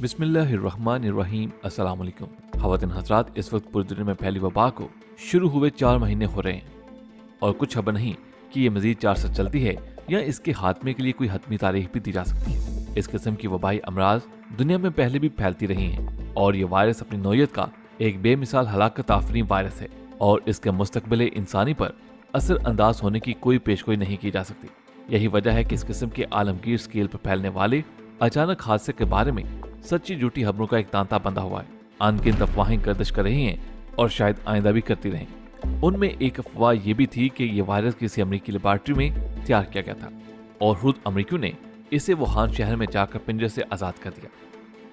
बिस्मिल्लाहिर्रहमानिर्रहीम। अस्सलाम वालेकुम। ख़वातीन हज़रात, इस वक्त पूरी दुनिया में फैली वबा को शुरू हुए 4 महीने हो रहे हैं और कुछ खबर नहीं कि ये मजीद 4 से चलती है या इसके खात्मे के लिए कोई हतमी तारीख भी दी जा सकती है। इस किस्म की वबाई अमराज दुनिया में पहले भी फैलती रही हैं और ये वायरस अपनी नौयत का एक बेमिसाल हलाकत आफरीन वायरस है और इसके मुस्तकबिल इंसानी पर असर अंदाज होने की कोई पेशगोई नहीं की जा सकती। यही वजह है कि इस किस्म के आलमगीर स्केल पर फैलने वाले अचानक हादसे के बारे में सच्ची झूठी खबरों का एक तांता बंधा हुआ है। अनगिनत अफवाहें गर्दिश कर रही हैं और शायद आइंदा भी करती रहें। उनमें एक अफवाह ये भी थी कि यह वायरस किसी अमेरिकी लेबॉर्ट्री में तैयार किया गया था और खुद अमेरिकियों ने इसे वुहान शहर में जाकर पिंजरे से आजाद कर दिया।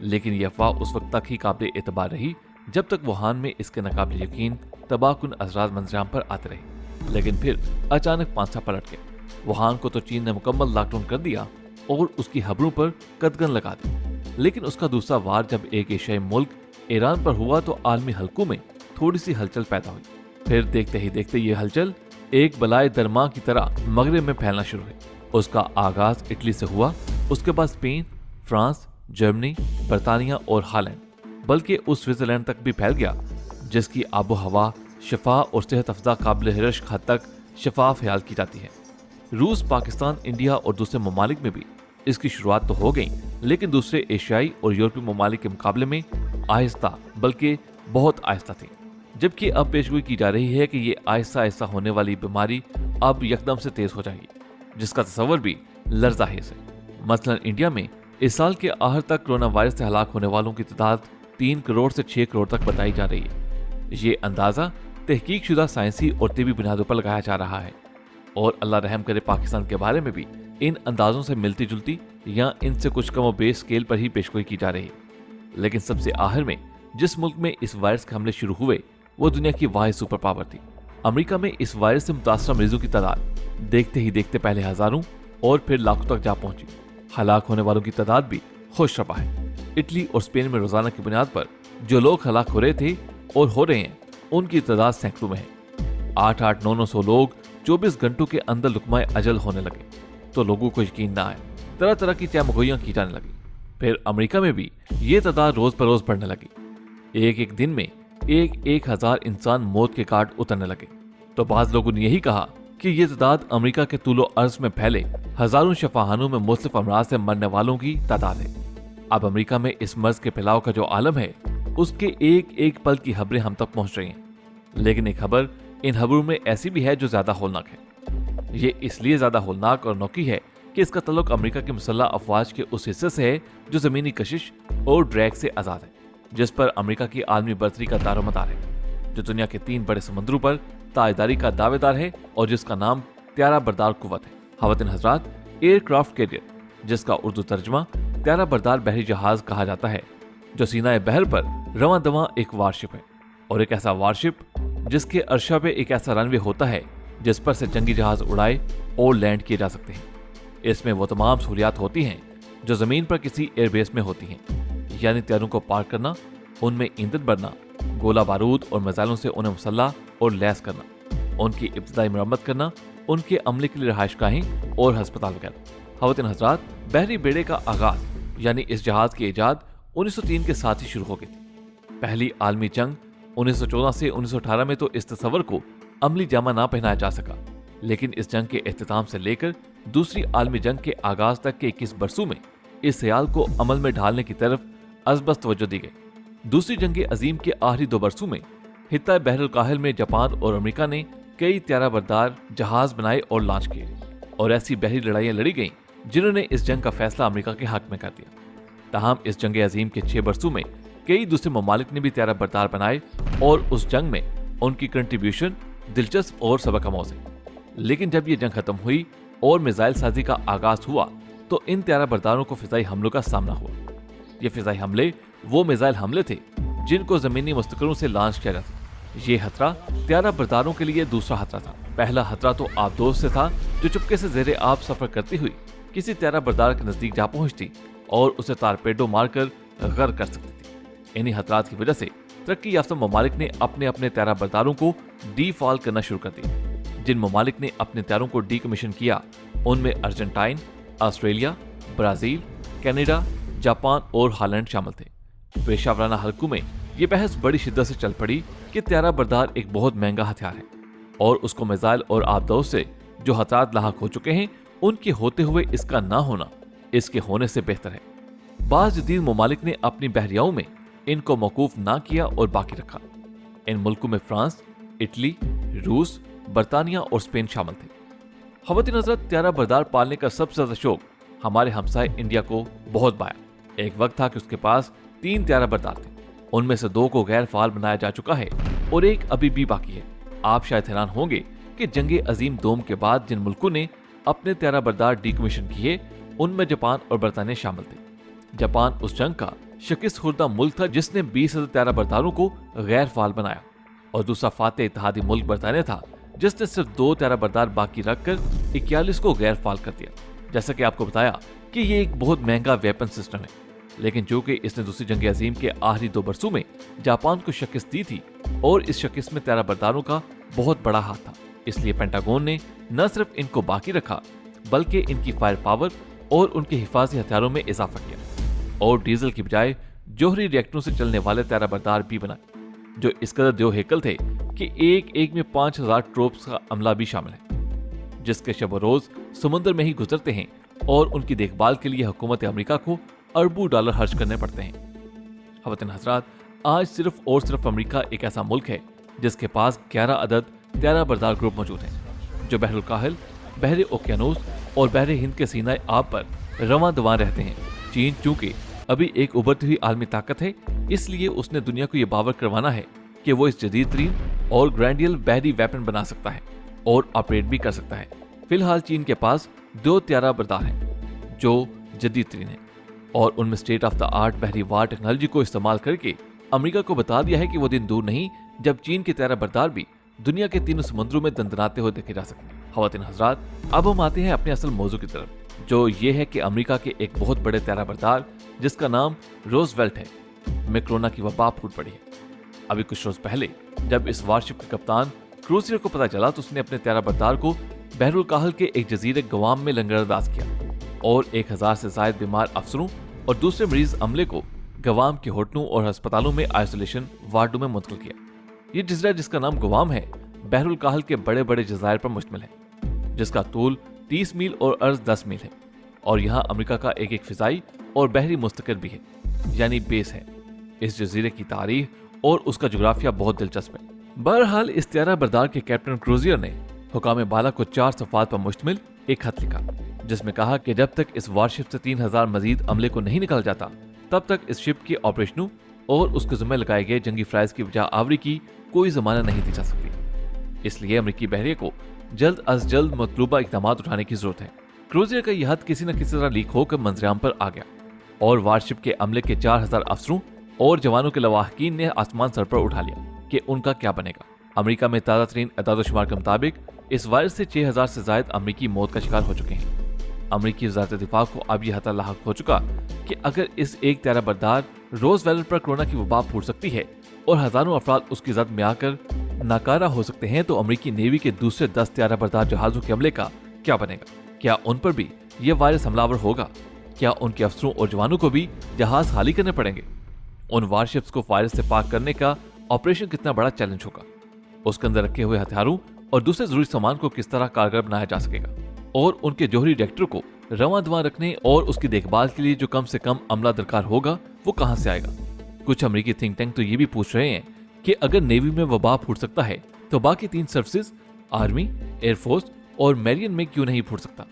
लेकिन यह अफवाह उस वक्त तक ही काबिल एतबार रही जब तक वुहान में इसके नाकाबिल यकीन तबाहकुन असरात मंजराम पर आते रहे। लेकिन फिर अचानक पांसा पलट गया। वुहान को तो चीन ने मुकम्मल लॉकडाउन कर दिया और उसकी खबरों पर कदगन लगा दी। लेकिन उसका दूसरा वार जब एक एशियाई मुल्क ईरान पर हुआ तो आलमी हलकों में थोड़ी सी हलचल पैदा हुई। फिर देखते ही देखते ये हलचल एक बलाए दरमा की तरह मगरब में फैलना शुरू हुई। उसका आगाज इटली से हुआ, उसके बाद स्पेन, फ्रांस, जर्मनी, बरतानिया और हॉलैंड, बल्कि उस स्विट्जरलैंड तक भी फैल गया जिसकी आबो हवा शफा और सेहत अफजा काबिल रश्क हद तक शफाफ ख्याल की जाती है। रूस, पाकिस्तान, इंडिया और दूसरे ममालिक में भी इसकी शुरुआत तो हो गई, लेकिन दूसरे एशियाई और यूरोपीय ममालिक के मुकाबले में आहिस्ता, बल्कि बहुत आहिस्ता थी। जबकि अब पेशगोई की जा रही है कि ये आहिस्ता आहिस्ता होने वाली बीमारी अब यकदम से तेज हो जाएगी, जिसका तस्वर भी लर्ज़ाहिज़ है। मसलन इंडिया में इस साल के आखिर तक कोरोना वायरस से हलाक होने वालों की तादाद 3 करोड़ से 6 करोड़ तक बताई जा रही है। ये अंदाजा तहकीक शुदा साइंसी और तिबी बुनियादों पर लगाया जा रहा है और अल्लाह रहम करे पाकिस्तान के बारे में भी इन अंदाजों से मिलती जुलती या इनसे कुछ कम बेस स्केल पर ही पेशगोई की जा रही है। लेकिन सबसे आखिर में जिस मुल्क में इस वायरस के हमले शुरू हुए वो दुनिया की वाहिद सुपर पावर थी। अमेरिका में इस वायरस से मुतासरा मरीजों की तादाद देखते ही देखते पहले हजारों और फिर लाखों तक जा पहुंची। हलाक होने वालों की तादाद भी खुश रफा है। इटली और स्पेन में रोजाना की बुनियाद पर जो लोग हलाक हो रहे थे और हो रहे हैं उनकी तादाद सैकड़ों में है। 8-8, 900 लोग 24 घंटों के अंदर लुकमाए अजल होने लगे तो लोगों को यकीन न आया। तरह तरह की चामगोइयां की जाने लगी। फिर अमेरिका में भी ये तादाद रोज पर रोज बढ़ने लगी। एक एक दिन में 1,000 इंसान मौत के काट उतरने लगे। तो बाज लोगों ने यही कहा कि ये तादाद अमेरिका के तूलो अर्ज में फैले हजारों शफाहानों में मुख्तलिफ अमराज से मरने वालों की तादाद है। अब अमेरिका में इस मर्ज के फैलाव का जो आलम है उसके एक एक पल की खबरें हम तक पहुंच रही हैं। लेकिन एक खबर इन खबरों में ऐसी भी है जो ज्यादा होलनाक है। ये इसलिए ज्यादा होलनाक और नौकी है कि इसका तल्लुक अमेरिका की मुसल्लह अफवाज के उस हिस्से से है जो जमीनी कशिश और ड्रैग से आजाद है, जिस पर अमेरिका की आलमी बर्तरी का दारोमदार है, जो दुनिया के 3 बड़े समुद्रों पर ताजदारी का दावेदार है और जिसका नाम त्यारा बरदार कुव्वत है। ख़वातीन हज़रात, एयरक्राफ्ट कैरियर, जिसका उर्दू तर्जमा त्यारा बरदार बहरी जहाज कहा जाता है, जो सीनाए बहर पर रवां दवां एक वारशिप है और एक ऐसा वारशिप जिसके अर्शा पे एक ऐसा रनवे होता है जिस पर से जंगी जहाज उड़ाए और लैंड किए जा सकते हैं। इसमें वो तमाम सहूलियात होती हैं जो जमीन पर किसी एयरबेस में होती हैं, यानी तैयारों को पार्क करना, उनमें ईंधन भरना, गोला बारूद और मिसाइलों से उन्हें मुसल्ला और लैस करना, उनकी इब्तदाई मरम्मत करना, उनके अमले के लिए रहायशगाहें और हस्पताल वगैरह। ख़वातीन हज़रात, बहरी बेड़े का आगाज यानी इस जहाज की इजाद 1903 के साथ ही शुरू हो गई थी। पहली आलमी जंग 1914 से 1918 में तो इस तस्वर को अमली जामा ना पहनाया जा सका, लेकिन इस जंग के इख्तिताम से लेकर दूसरी आलमी जंग के आगाज तक के 21 बरसों में इस ख्याल को अमल में ढालने की तरफ अज़बस तवज्जो दी गई। दूसरी जंग अजीम के आखिरी 2 बरसों में हित्ता बहरुल काहिल में जापान और अमेरिका ने कई त्यारा बरदार जहाज बनाए और लॉन्च किए और ऐसी बहरी लड़ाइयां लड़ी गईं जिन्होंने इस जंग का फैसला अमेरिका के हक में कर दिया। ताहम इस जंग अजीम के 6 बरसों में कई दूसरे ममालिक ने भी त्यारा बरदार बनाए और उस जंग में उनकी कंट्रीब्यूशन दिलचस्प और सबक आमोज़ है। लेकिन जब ये जंग खत्म हुई और मिसाइल साजी का आगाज हुआ तो इन त्यारा बरदारों को फिजाई हमलों का सामना हुआ। ये फिजाई हमले वो मिसाइल हमले थे जिनको जमीनी मुस्तकरों से लॉन्च किया जाता था। ये खतरा त्यारा बरदारों के लिए दूसरा खतरा था। पहला खतरा तो आबदोज से था जो चुपके से ज़ेरे आब सफर करती हुई किसी त्यारा बरदार के नजदीक जा पहुंचती और उसे तारपेडो मारकर गर्क कर सकती थी। इन्हीं खतरात की वजह से तरक्की याफ्ता ममालिक ने अपने अपने त्यारा बरदारों को डीफॉल्ट करना शुरू कर दिया। जिन ममालिक ने अपने त्यारों को डीकमीशन किया उनमें Argentine, Australia, Brazil, Canada, Japan और हॉलैंड शामिल थे। पेशावराना हलकों में ये बहस बड़ी शिद्दत से चल पड़ी कि त्यारा बरदार एक बहुत महंगा हथियार है और उसको मिसाइल और आपदाओं से जो हताहत लाक हो चुके हैं उनके होते हुए इसका ना होना इसके होने से बेहतर है। बाज़ जदीद ममालिक ने अपनी बहरियाओं में इनको मौकूफ ना किया और बाकी रखा। इन मुल्कों में फ्रांस, इटली, रूस, बरतानिया और स्पेन शामिल थे। खवातीन हज़रात, त्यारा बरदार पालने का सबसे ज्यादा शौक हमारे हमसाए इंडिया को बहुत बाया। एक वक्त था कि उसके पास 3 त्यारा बरदार थे, उनमें से 2 को गैर फाल बनाया जा चुका है और एक अभी भी बाकी है। आप शायद हैरान होंगे कि जंगे अजीम दोम के बाद जिन मुल्कों ने अपने त्यारा बरदार डीकमीशन किए उनमें जापान और बरतानिया शामिल थे। जापान उस जंग का शिकस्त खुर्दा मुल्क था जिसने 20,000 त्यारा बरदारों को गैर फाल बनाया, और दूसरा फाते इत्तेहादी मुल्क बरतानिया था जिसने सिर्फ 2 त्यारा बरदार बाकी रखकर 41 को गैर फाल कर दिया। जैसा कि आपको बताया कि ये एक बहुत महंगा वेपन सिस्टम है, लेकिन चूंकि इसने दूसरी जंग अजीम के आखिरी 2 बरसों में जापान को शिकस्त दी थी और इस शिकस्त में त्यारा बरदारों का बहुत बड़ा हाथ था, इसलिए पेंटागन ने न सिर्फ इनको बाकी रखा बल्कि इनकी फायर पावर और उनके हिफाजी हथियारों में इजाफा किया और डीजल की बजाय जोहरी रिएक्टरों से चलने वाले त्यारा बरदार भी बनाए, जो इस कदर दो हेकल थे कि एक में 5,000 ट्रोप्स का अमला भी शामिल है, जिसके शब रोज समुद्र में ही गुजरते हैं और उनकी देखभाल के लिए हुकूमत अमेरिका को अरबों डॉलर खर्च करने पड़ते हैं। खवातीन हज़रात, आज सिर्फ और सिर्फ अमेरिका एक ऐसा मुल्क है जिसके पास 11 अदद त्यारा बरदार ग्रुप मौजूद हैं, जो बहरुल काहिल, बहरे ओकियानूस और बहरे हिंद के सीनाए आब पर रवां दवां रहते हैं। चीन चूंकि अभी एक उभरती हुई आलमी ताकत है, इसलिए उसने दुनिया को यह बावर करवाना है कि वो इस जदीद तरीन और ग्रैंडियल बहरी वेपन बना सकता है और ऑपरेट भी कर सकता है। फिलहाल चीन के पास 2 त्यारा बरदार हैं जो जदीद तरीन है और उनमें स्टेट ऑफ द आर्ट बहरी वार टेक्नोलॉजी को इस्तेमाल करके अमेरिका को बता दिया है कि वो दिन दूर नहीं जब चीन के त्यारा बरदार भी दुनिया के 3 समुद्रों में दंदनाते हुए देखे जा सकेंगे। खवातीन हज़रात, अब हम आते हैं अपने असल मौजू की तरफ, जो ये है कि अमेरिका के एक बहुत बड़े त्यारा बरदार जिसका नाम रोजवेल्ट है में कोरोना की वबा फूट पड़ी है। अभी कुछ रोज पहले जब इस वारशिप के कप्तान क्रूजियर को पता चला तो उसने अपने त्यारा बरदार को बहरुल काहिल के एक जजीरे गवाम में लंगरअंदाज किया और 1000 से ज्यादा बीमार अफसरों और दूसरे मरीज अमले को गवाम के होटलों और अस्पतालों में आइसोलेशन वार्डों में मुंतकिल किया। ये जजीरा, जिसका नाम गवाम है, बहरुल काहिल के बड़े बड़े जजायर पर मुश्तमिल है, जिसका तूल 30 मील और अर्ज 10 मील है और यहाँ अमेरिका का एक फिजाई और बहरी मुस्तकर भी है, यानी बेस है। इस जजीरे की तारीख और उसका जोग्राफिया बहुत दिलचस्प है। बहरहाल इस त्यारा बरदार के कैप्टन क्रूजियर ने हुकाम बाला को 4 सफ़ात पर मुश्तमिल एक खत लिखा, जिसमें कहा कि जब तक इस वारशिप से 3000 मजीद अमले को नहीं निकाल जाता तब तक इस शिप के ऑपरेशनों और उसके जिम्मे लगाए गए जंगी फ्राइज की वजह आवरी की कोई जमानत नहीं दी जा सकती। इसलिए अमरीकी बहरिए को जल्द अज जल्द मतलूबा इक़दाम उठाने की जरूरत है। क्रूजियर का यह हद किसी न किसी तरह लीक होकर मंजराम पर आ गया और वारशिप के अमले के 4000 अफसरों और जवानों के लवाहकीन ने आसमान सर पर उठा लिया कि उनका क्या बनेगा। अमेरिका में ताज़ा तरीन अदाद-ओ-शुमार के मुताबिक इस वायरस से 6000 से ज्यादा अमरीकी मौत का शिकार हो चुके हैं। अमरीकी वज़ारत दिफा को अब यह हता लाहक हो चुका कि अगर इस एक त्यारा बरदार रोजवेल्ट पर कोरोना की वबा फूट सकती है और हजारों अफराद उसकी जद में आकर नाकारा हो सकते हैं, तो अमरीकी नेवी के दूसरे 10 त्यारा बरदार जहाजों के हमले का क्या बनेगा? क्या उन पर भी यह वायरस हमलावर होगा? क्या उनके अफसरों और जवानों को भी जहाज खाली करने पड़ेंगे? उन वारशिप्स को वायरस से पाक करने का ऑपरेशन कितना बड़ा चैलेंज होगा? उसके अंदर रखे हुए हथियारों और दूसरे जरूरी सामान को किस तरह कारगर बनाया जा सकेगा? और उनके जोहरी रिएक्टर को रवां दवां रखने और उसकी देखभाल के लिए जो कम से कम अमला दरकार होगा वो कहां से आएगा? कुछ अमेरिकी थिंक टैंक तो ये भी पूछ रहे हैं कि अगर नेवी में वबा फूट सकता है तो बाकी 3 सर्विसेज आर्मी, एयरफोर्स और मैरियन में क्यों नहीं फूट सकता?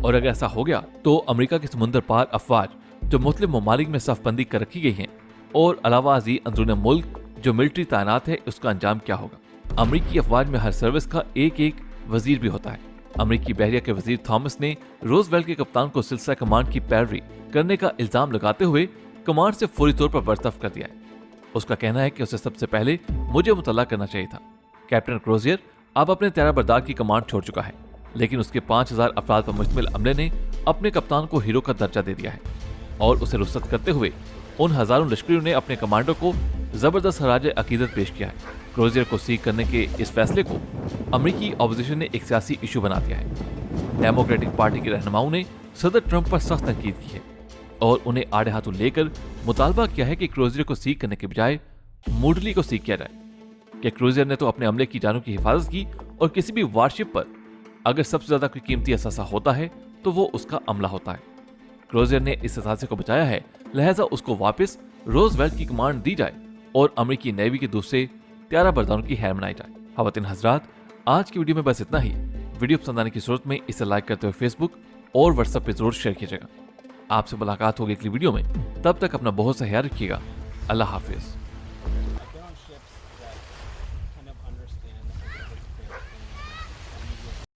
और अगर ऐसा हो गया तो अमेरिका के समुद्र पार अफवाज जो मुख्तलिफ ममालिक में सफबंदी कर रखी गई हैं और अलावा अजीज अंदरून मुल्क जो मिलिट्री तैनात है, उसका अंजाम क्या होगा? अमेरिकी अफवाज में हर सर्विस का एक वजीर भी होता है। अमेरिकी बहरिया के वजीर थॉमस ने रोजवेल्ट के कप्तान को सिलसिला कमांड की पैरवी करने का इल्जाम लगाते हुए कमांड से फौरी तौर पर बर्तरफ कर दिया है। उसका कहना है कि उसे सबसे पहले मुझे मुतल्ला करना चाहिए था। कैप्टन क्रूजियर अब अपने त्यारा बरदार की कमांड छोड़ चुका है, लेकिन उसके 5000 अफराद पर मुश्तमिल अमले ने अपने कप्तान को हीरो का दर्जा दे दिया है और उसे रुखसत करते हुए उन हजारों लश्करियों ने अपने कमांडो को जबरदस्त खराज अकीदत पेश किया है। क्रूजियर को सीख करने के इस फैसले को अमेरिकी ऑपोजिशन ने एक सियासी इशू बना दिया है। डेमोक्रेटिक पार्टी के रहनुमाओं ने सदर ट्रंप पर सख्त तनकीद की है और उन्हें आड़े हाथों लेकर मुतालबा किया है कि क्रूजेयर को सीक करने के बजाय मूडली को सीक किया जाए कि क्रूजेयर ने तो अपने अमले की जानों की हिफाजत की और किसी भी वारशिप पर अगर सबसे ज्यादा कोई कीमती असासा होता है तो वो उसका अमला होता है। क्रूजेयर ने इस असासे को बचाया है, लिहाजा उसको वापस रोजवेल्ट की कमांड दी जाए और अमेरिकी नेवी के दूसरे 13 बरदारों की हैर मनाई जाए। ख़वातीन हज़रात, आज की वीडियो में बस इतना ही। वीडियो पसंद आने की सूरत में इसे लाइक करते हुए फेसबुक और व्हाट्सएप पे जरूर शेयर कीजिएगा। आपसे मुलाकात होगी अगली वीडियो में, तब तक अपना बहुत सा ख्याल रखिएगा। अल्लाह हाफिज।